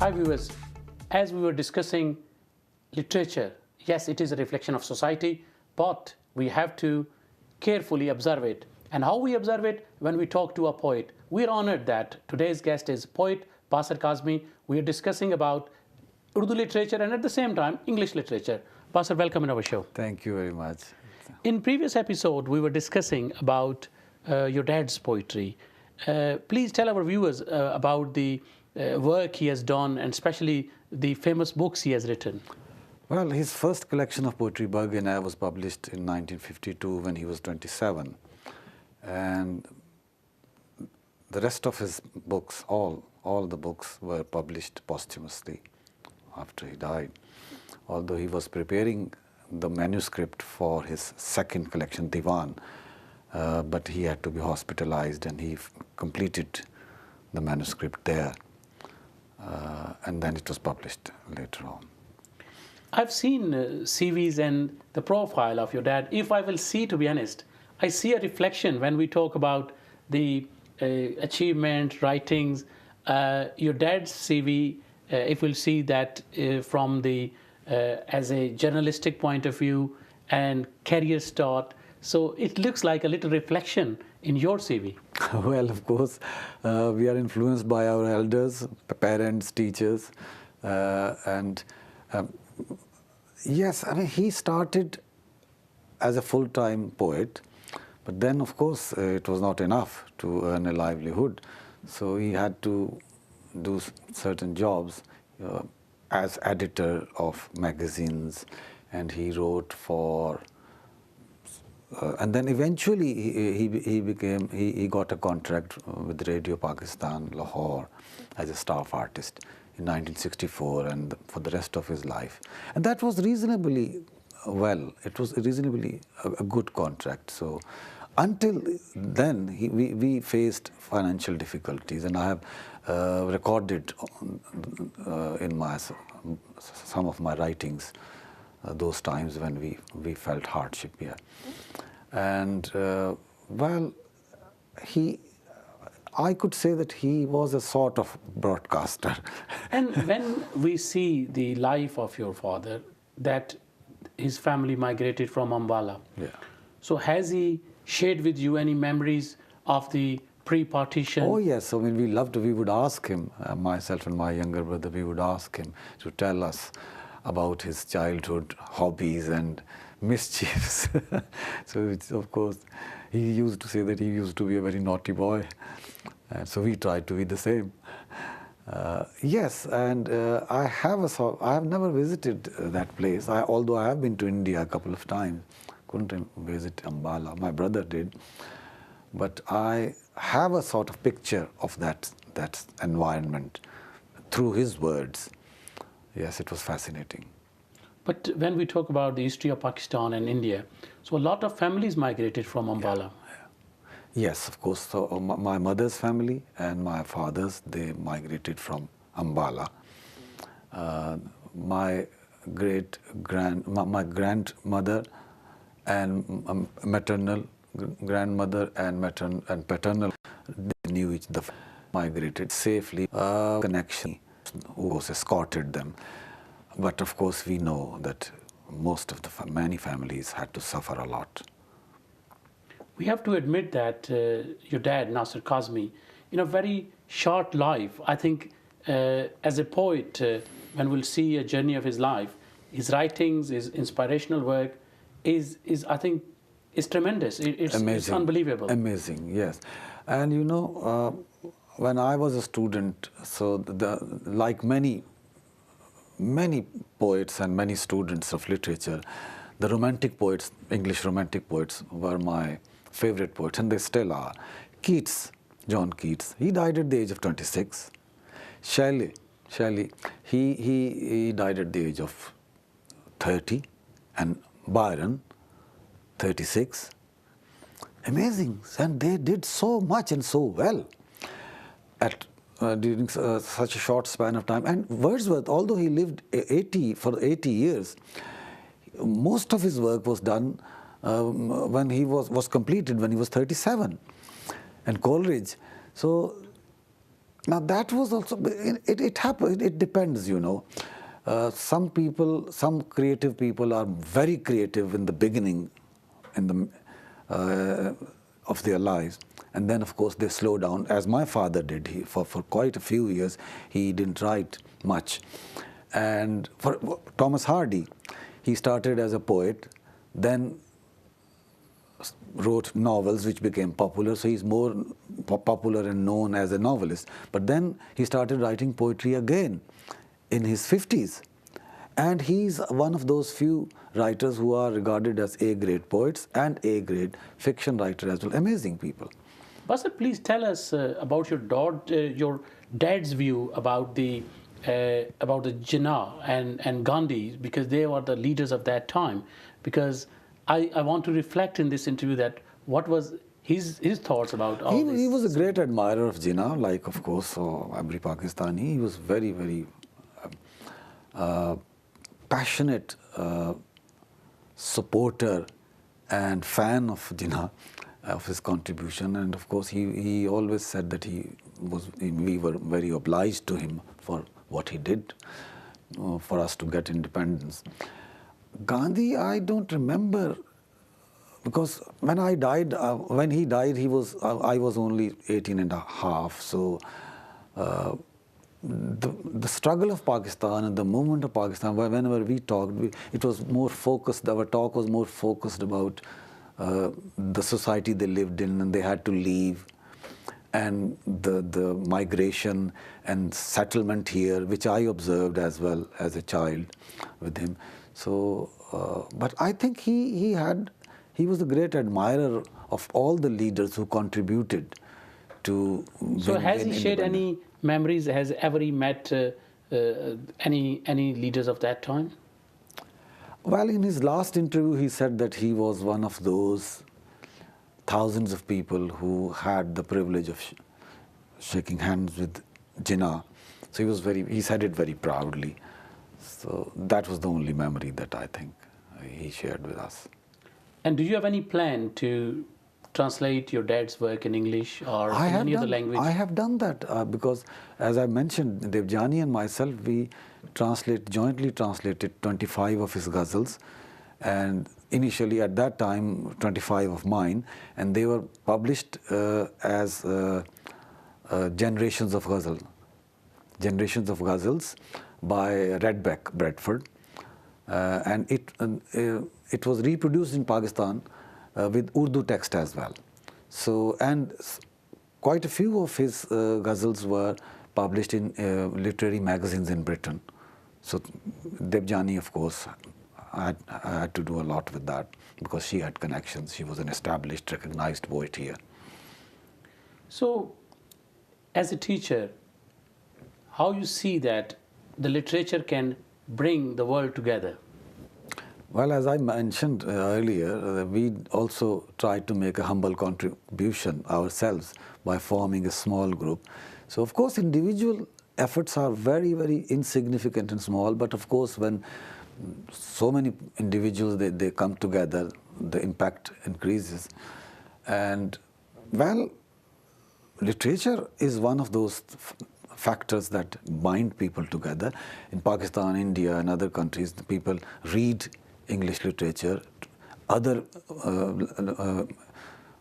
Hi viewers, as we were discussing literature, yes, it is a reflection of society, but we have to carefully observe it. And how we observe it? When we talk to a poet. We are honored that today's guest is poet Basir Kazmi. We are discussing about Urdu literature and at the same time English literature. Basir, welcome in our show. Thank you very much. In previous episode, we were discussing about your dad's poetry. Please tell our viewers about the work he has done and especially the famous books he has written. Well, his first collection of poetry, Bug and I, was published in 1952 when he was 27. And the rest of his books, all the books were published posthumously after he died. Although he was preparing the manuscript for his second collection, Diwan, but he had to be hospitalized and he completed the manuscript there. And then it was published later on. I've seen CVs and the profile of your dad. If I will see, to be honest, I see a reflection when we talk about the achievement, writings. Your dad's CV, if we'll see that from the as a journalistic point of view and career start, so it looks like a little reflection in your CV. Well, of course, we are influenced by our elders, parents, teachers, and yes, I mean, he started as a full-time poet, but then, of course, it was not enough to earn a livelihood, so he had to do certain jobs as editor of magazines, and he wrote for and then eventually he got a contract with Radio Pakistan, Lahore, as a staff artist in 1964 and for the rest of his life. And that was reasonably well, it was reasonably a good contract. So until then, we faced financial difficulties, and I have recorded in some of my writings those times when we felt hardship here. And well, I could say that he was a sort of broadcaster. And when we see the life of your father, that his family migrated from Ambala. Yeah. So has he shared with you any memories of the pre-partition? Oh yes, I mean, we would ask him, myself and my younger brother, we would ask him to tell us about his childhood hobbies and mischiefs. So it's, of course, he used to say that he used to be a very naughty boy, and so we tried to be the same. Yes, and I have never visited that place, although I have been to India a couple of times. Couldn't visit Ambala, my brother did, but I have a sort of picture of that environment through his words. Yes, it was fascinating. But when we talk about the history of Pakistan and India, so a lot of families migrated from Ambala. Yeah. Yes, of course. So my mother's family and my father's, they migrated from Ambala. My grandmother and maternal grandmother and paternal, they knew each other, migrated safely. Connection who escorted them. But of course, we know that many families had to suffer a lot. We have to admit that your dad, Nasir Kazmi, in a very short life, I think as a poet, when we'll see a journey of his life, his writings, his inspirational work is I think, is tremendous. It's unbelievable. Amazing, yes. And you know, when I was a student, so like many poets and many students of literature, the romantic poets, English romantic poets, were my favorite poets, and they still are. Keats, John Keats, he died at the age of 26. Shelley, he died at the age of 30, and Byron, 36. Amazing, and they did so much and so well during such a short span of time. And Wordsworth, although he lived for 80 years, most of his work was done when he was completed when he was 37. And Coleridge. So Now that was also, it happened, it depends, you know. Some people, some creative people are very creative in the beginning in of their lives. And then, of course, they slow down, as my father did. For quite a few years, he didn't write much. And for Thomas Hardy, he started as a poet, then wrote novels which became popular, so he's more popular and known as a novelist. But then he started writing poetry again in his 50s. And he's one of those few writers who are regarded as A-grade poets and A-grade fiction writer as well. Amazing people. Basir, please tell us about your dad's view about the Jinnah and Gandhi, because they were the leaders of that time. Because I want to reflect in this interview that what was his thoughts about all this. He was a great admirer of Jinnah, like, of course, every Pakistani. He was very, very passionate supporter and fan of Jinnah, of his contribution. And of course, he always said that we were very obliged to him for what he did for us to get independence. Gandhi, I don't remember, because when he died, I was only 18 and a half. So the struggle of Pakistan and the movement of Pakistan, whenever we talked, it was more focused, our talk was more focused about the society they lived in, and they had to leave, and the migration and settlement here, which I observed as well as a child with him. So, but I think he was a great admirer of all the leaders who contributed to. So has he shared any memories? Has ever he met any leaders of that time? Well, in his last interview, he said that he was one of those thousands of people who had the privilege of shaking hands with Jinnah. So he said it very proudly. So that was the only memory that I think he shared with us. And do you have any plan to translate your dad's work in English or in any other language? I have done that because, as I mentioned, Devjani and myself, we jointly translated 25 of his ghazals, and initially at that time 25 of mine, and they were published as Generations of Ghazals by Redbeck Bradford, and it was reproduced in Pakistan with Urdu text as well. So, and quite a few of his ghazals were published in literary magazines in Britain. So Devjani, of course, I had to do a lot with that because she had connections. She was an established, recognized poet here. So, as a teacher, how you see that the literature can bring the world together? Well, as I mentioned earlier, we also tried to make a humble contribution ourselves by forming a small group. So, of course, individual efforts are very, very insignificant and small, but of course, when so many individuals, they come together, the impact increases. And, well, literature is one of those factors that bind people together. In Pakistan, India, and other countries, the people read English literature, other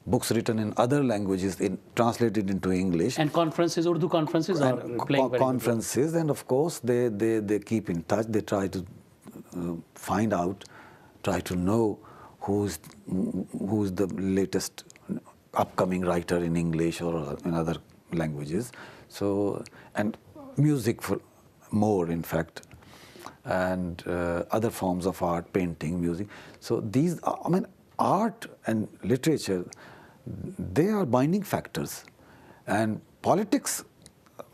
books written in other languages translated into English. And conferences, Urdu conferences are playing very conferences, and of course they keep in touch. They try to find out, try to know who's the latest upcoming writer in English or in other languages. So, and music for more, in fact, and other forms of art, painting, music. So these, I mean, art and literature, they are binding factors. And politics,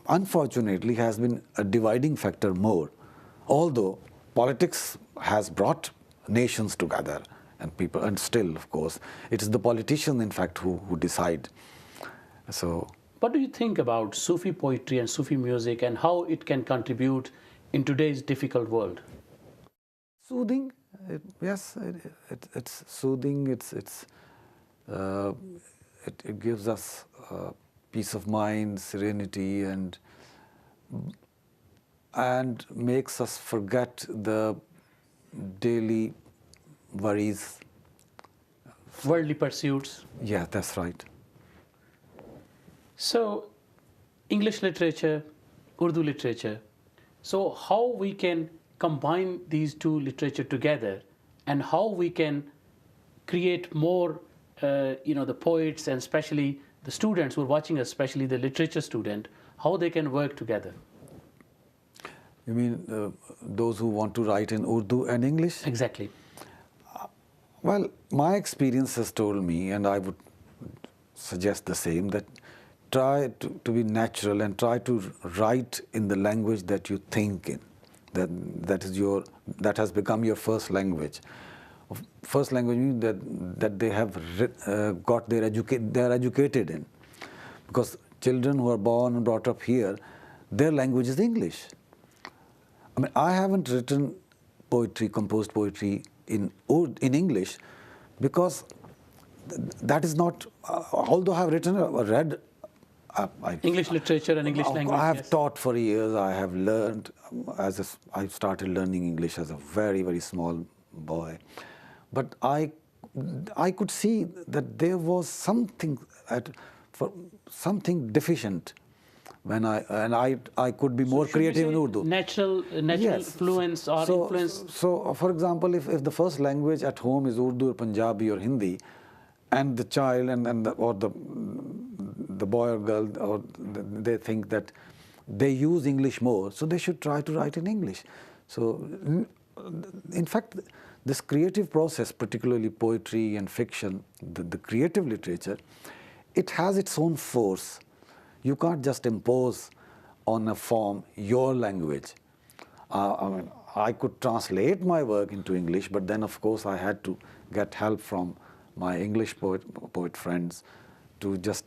unfortunately, has been a dividing factor more. Although politics has brought nations together and people, and still, of course, it is the politicians, in fact, who decide. So, what do you think about Sufi poetry and Sufi music and how it can contribute in today's difficult world? Soothing, yes, it's soothing. It gives us peace of mind, serenity, and and makes us forget the daily worries. Worldly pursuits. Yeah, that's right. So, English literature, Urdu literature. So, how we can combine these two literature together, and how we can create more, the poets and especially the students who are watching us, especially the literature student, how they can work together. You mean those who want to write in Urdu and English? Exactly. Well, my experience has told me, and I would suggest the same, that try to be natural and try to write in the language that you think in. That has become your first language. First language means that they have got they are educated in, because children who are born and brought up here, their language is English. I mean, I haven't written poetry, composed poetry in English, because that is not. Although I have read. English literature and English language. I have yes. taught for years. I have learned. I started learning English as a very, very small boy, but I could see that there was something something deficient when I could be more creative in Urdu. Natural Yes. fluence or influence. So, for example, if the first language at home is Urdu or Punjabi or Hindi, and the child or the boy or girl, or they think that they use English more, so they should try to write in English. So, in fact, this creative process, particularly poetry and fiction, the creative literature, it has its own force. You can't just impose on a form your language. I could translate my work into English, but then of course I had to get help from my English poet friends to just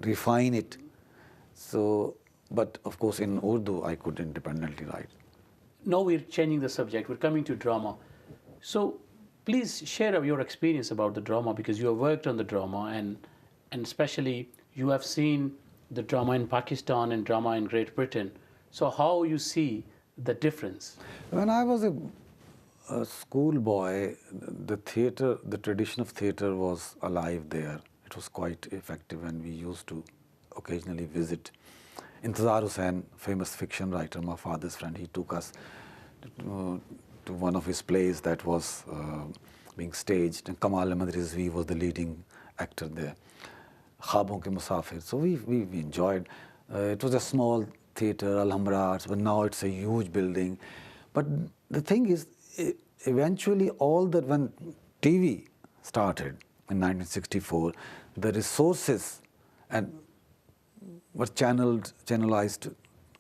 refine it. So, but of course in Urdu I could independently write. Now we're changing the subject. We're coming to drama. So please share your experience about the drama, because you have worked on the drama, and especially you have seen the drama in Pakistan and drama in Great Britain. So how you see the difference? When I was a schoolboy, the theatre, the tradition of theatre was alive there. It was quite effective, and we used to occasionally visit. Intizar Hussain, famous fiction writer, my father's friend, he took us to one of his plays that was being staged, and Kamal Ahmad Rizvi was the leading actor there. Khwabon Ke Musafir. So we enjoyed. It was a small theatre, Alhambra Arts, but now it's a huge building. But the thing is, eventually when TV started in 1964, the resources were channelized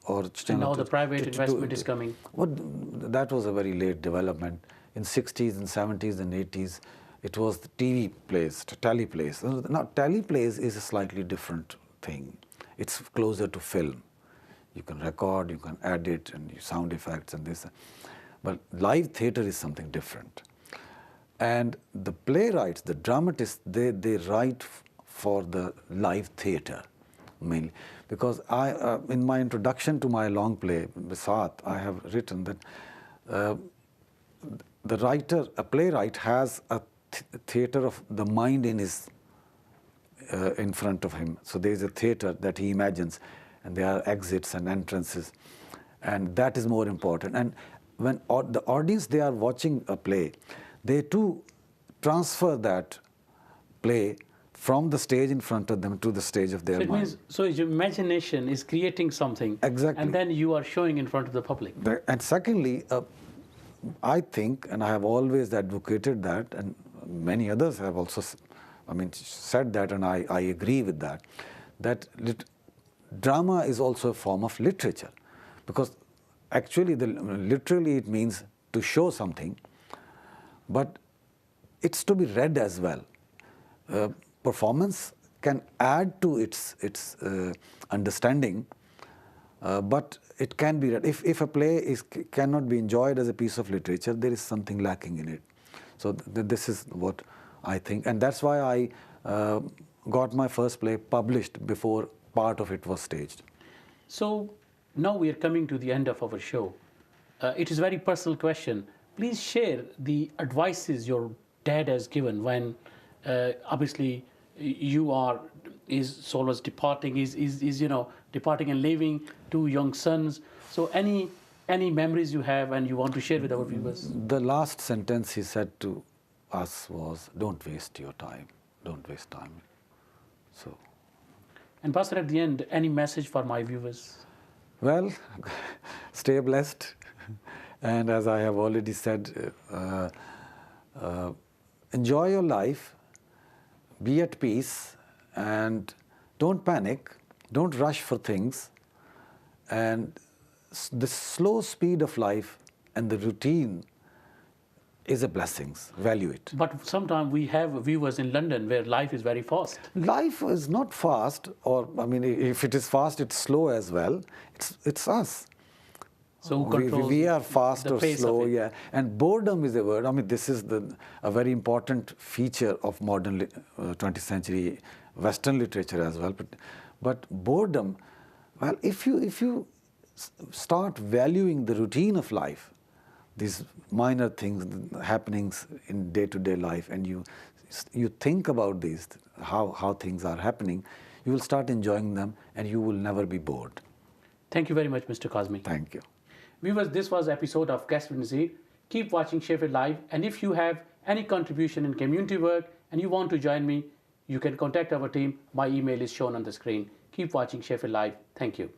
or channeled. And now the private investment is coming. Well, that was a very late development. In 60s and 70s and 80s, it was the TV plays, tele plays. Now, tele plays is a slightly different thing. It's closer to film. You can record, you can edit, and sound effects and this. But live theatre is something different. And the playwrights, the dramatists, they write for the live theatre mainly. Because in my introduction to my long play, Basat, I have written that a playwright has a theatre of the mind in front of him. So there is a theatre that he imagines, and there are exits and entrances, and that is more important. And when the audience, they are watching a play, they too transfer that play from the stage in front of them to the stage of their mind. So your imagination is creating something, exactly, and then you are showing in front of the public. And secondly, I think, and I have always advocated that, and many others have also, said that, and I agree with that, that drama is also a form of literature, because actually, literally it means to show something, but it's to be read as well. Performance can add to its understanding, but it can be read. If a play cannot be enjoyed as a piece of literature, there is something lacking in it. So this is what I think, and that's why I got my first play published before part of it was staged. So now we are coming to the end of our show. It is a very personal question. Please share the advices your dad has given when, obviously, his soul was departing, is departing and leaving two young sons. So any memories you have and you want to share with our viewers? The last sentence he said to us was, "Don't waste your time. Don't waste time." So, And Pastor, at the end, any message for my viewers? well, stay blessed. And as I have already said, enjoy your life, be at peace, and don't panic, don't rush for things. And the slow speed of life and the routine is a blessing. Value it. But sometimes we have viewers in London where life is very fast. Life is not fast, or I mean, if it is fast, it's slow as well. It's us. So who controls we are fast the or pace slow, of it? yeah. And boredom is a word. I mean, this is a very important feature of modern 20th century Western literature as well. But boredom, well, if you start valuing the routine of life, these minor things, happenings in day-to-day life, and you think about these, how things are happening, you will start enjoying them, and you will never be bored. Thank you very much, Mr. Kazmi. Thank you. Viewers, this was episode of Guest with Nazir. Keep watching Sheffield Live, and if you have any contribution in community work and you want to join me, you can contact our team. My email is shown on the screen. Keep watching Sheffield Live. Thank you.